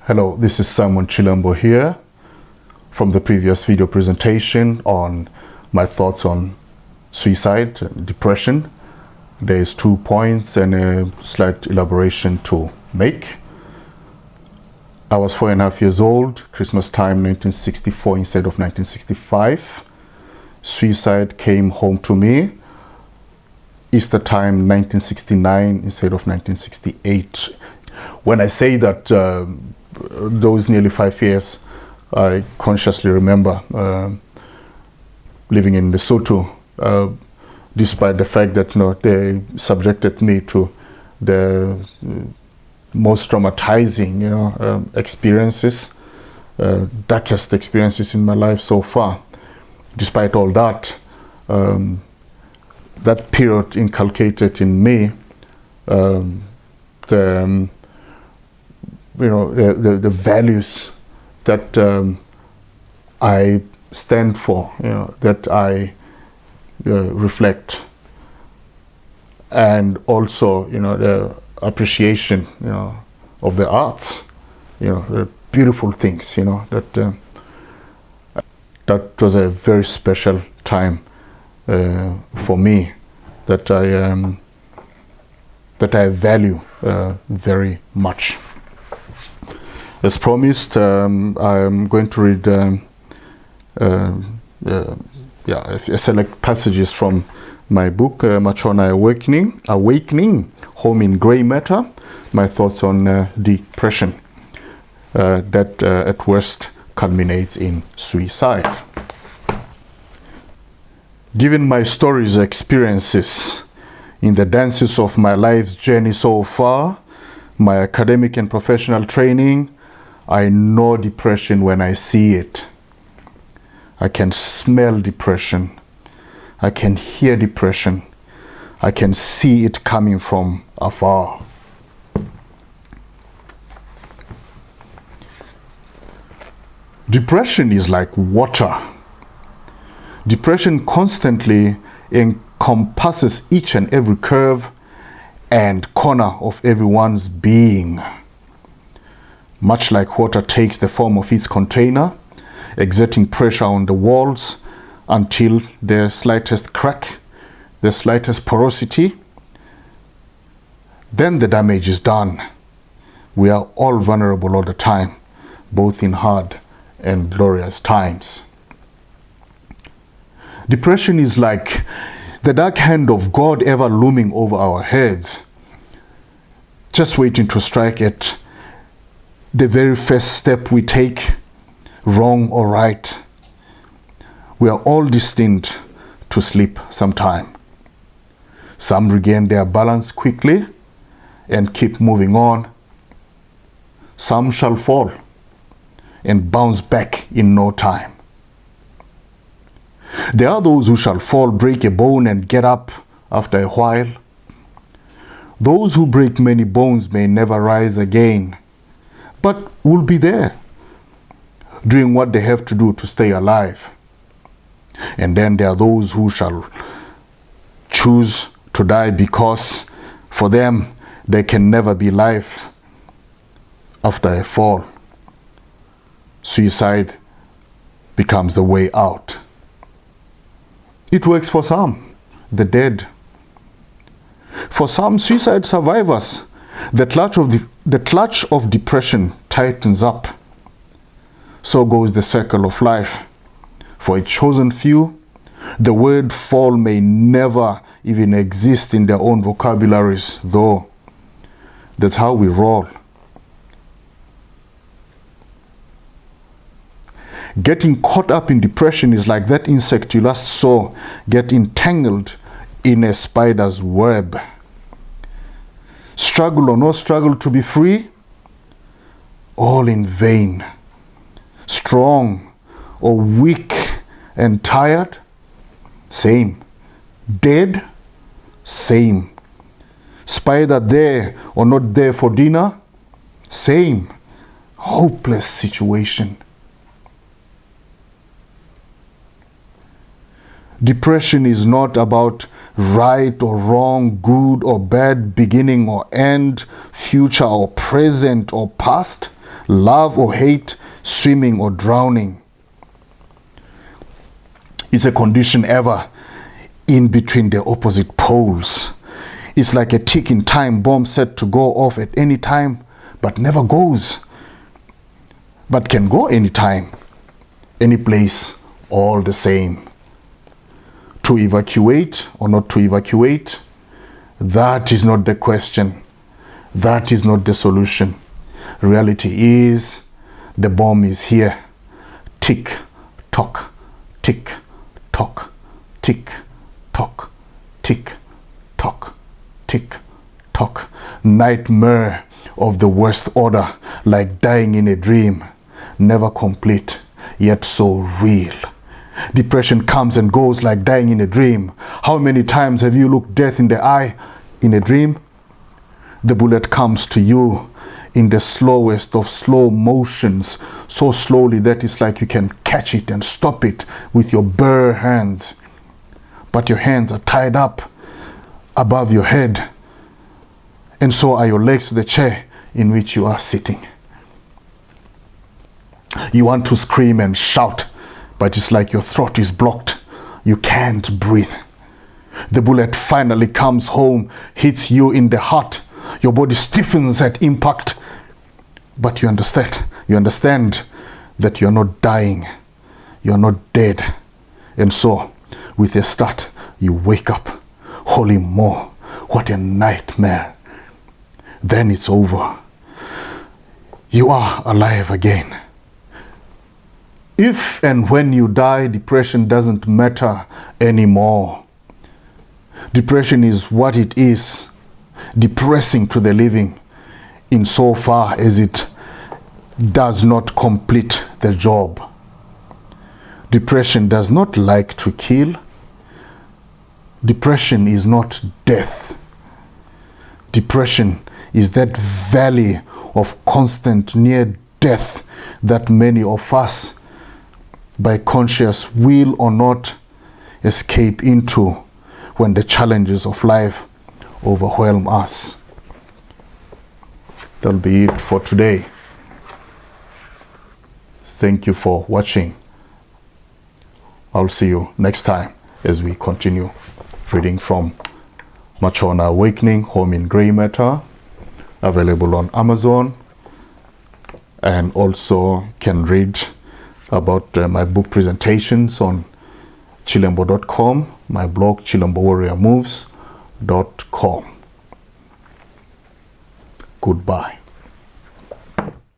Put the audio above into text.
Hello, this is Simon Chilambo here from the previous video presentation on my thoughts on suicide and depression. There's 2 points and a slight elaboration to make. I was 4.5 years old, Christmas time 1964 instead of 1965. Suicide came home to me, Easter time 1969 instead of 1968. When I say that those nearly 5 years, I consciously remember living in Lesotho, despite the fact that they subjected me to the most traumatizing experiences, darkest experiences in my life so far. Despite all that, that period inculcated in me the values that I stand for, that I reflect, and also the appreciation of the arts, the beautiful things, that was a very special time for me that I value very much. As promised, I'm going to read a select passages from my book, Machona Awakening, Home in Grey Matter, my thoughts on depression that at worst culminates in suicide. Given my stories, experiences in the dances of my life's journey so far, my academic and professional training, I know depression when I see it. I can smell depression. I can hear depression. I can see it coming from afar. Depression is like water. Depression constantly encompasses each and every curve and corner of everyone's being. Much like water takes the form of its container, exerting pressure on the walls until the slightest crack, the slightest porosity, then the damage is done. We are all vulnerable all the time, both in hard and glorious times. Depression is like the dark hand of God ever looming over our heads, just waiting to strike at the very first step we take, wrong or right. We are all destined to slip sometime. Some regain their balance quickly and keep moving on. Some shall fall and bounce back in no time. There are those who shall fall, break a bone, and get up after a while. Those who break many bones may never rise again, but will be there, doing what they have to do to stay alive. And then there are those who shall choose to die because for them there can never be life after a fall. Suicide becomes the way out. It works for some, the dead. For some suicide survivors, the clutch of depression tightens up. So goes the circle of life. For a chosen few, the word fall may never even exist in their own vocabularies, though that's how we roll. Getting caught up in depression is like that insect you last saw get entangled in a spider's web. Struggle or no struggle to be free, all in vain. Strong or weak and tired, same. Dead, same. Spider there or not there for dinner, same. Hopeless situation. Depression is not about right or wrong, good or bad, beginning or end, future or present or past. love or hate, swimming or drowning. It's a condition ever in between the opposite poles. It's like a ticking time bomb set to go off at any time, but never goes. But can go anytime, any place, all the same. To evacuate or not to evacuate, that is not the question. That is not the solution. Reality is, the bomb is here. Tick, tock, tick, tock, tick, tock, tick, tock, tick, tock. Nightmare of the worst order, like dying in a dream. Never complete, yet so real. Depression comes and goes like dying in a dream. How many times have you looked death in the eye in a dream? The bullet comes to you in the slowest of slow motions, so slowly that it's like you can catch it and stop it with your bare hands. But your hands are tied up above your head, and so are your legs to the chair in which you are sitting. You want to scream and shout, but it's like your throat is blocked. You can't breathe. The bullet finally comes home, hits you in the heart. Your body stiffens at impact. But you understand that you're not dying. You're not dead. And so, with a start, you wake up. Holy mo, what a nightmare. Then it's over. You are alive again. If and when you die, depression doesn't matter anymore. Depression is what it is, depressing to the living, insofar as it does not complete the job. Depression does not like to kill. Depression is not death. Depression is that valley of constant near death that many of us, by conscious will or not, escape into when the challenges of life overwhelm us. That'll be it for today. Thank you for watching. I'll see you next time as we continue reading from Machona Awakening, Home in Grey Matter, available on Amazon, and also can read about my book presentations on chilembo.com, my blog chilembowarriormoves.com. Goodbye.